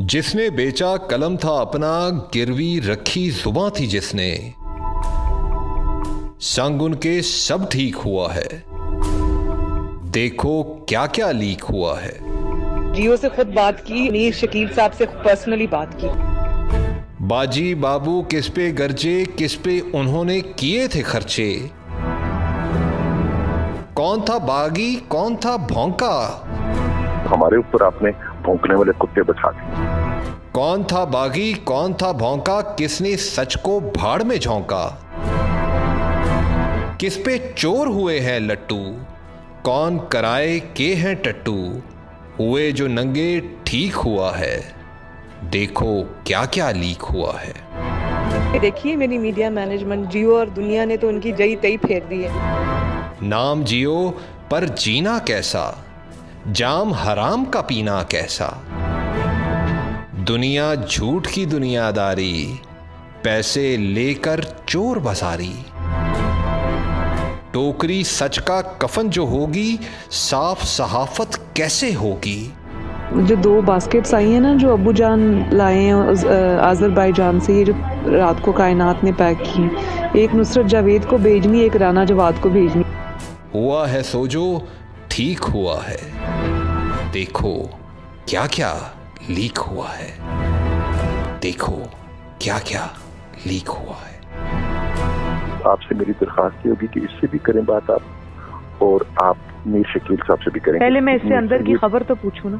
जिसने बेचा कलम था अपना, गिरवी रखी जुबां थी जिसने, संग उनके सब ठीक हुआ है। देखो क्या क्या लीक हुआ है। जियो से खुद बात की, मीर शकील साहब से पर्सनली बात की। बाजी बाबू किस पे गरजे, किस पे उन्होंने किए थे खर्चे। कौन था बागी, कौन था भौंका, हमारे ऊपर आपने भौंकने वाले कुत्ते बैठा दिए। कौन था बागी, कौन था भौंका, किसने सच को भाड़ में झोंका। किस पे चोर हुए हैं लट्टू, कौन कराए के हैं टट्टू। हुए जो नंगे ठीक हुआ है, देखो क्या क्या लीक हुआ है। देखिए मेरी मीडिया मैनेजमेंट, जियो और दुनिया ने तो उनकी जई तई फेर दी है। नाम जियो पर जीना कैसा, जाम हराम का पीना कैसा। दुनिया झूठ की दुनियादारी, पैसे लेकर चोर बाजारी। टोकरी सच का कफन जो होगी, साफ सहाफत कैसे होगी। जो 2 बास्केट्स आई हैं ना, जो अब्बू जान लाए हैं आज़रबाईजान से, ये जो रात को कायनात ने पैक की हैं, एक नुसरत जावेद को भेजनी, एक राना जवाद को भेजनी। हुआ है सोजो ठीक हुआ है, देखो क्या क्या लीक हुआ है। देखो क्या क्या लीक हुआ है। आपसे मेरी दरखास्त ये होगी कि इससे भी करें बात आप, और आप मीर शकील साहब से भी करें। पहले मैं इससे अंदर की खबर तो पूछूं ना।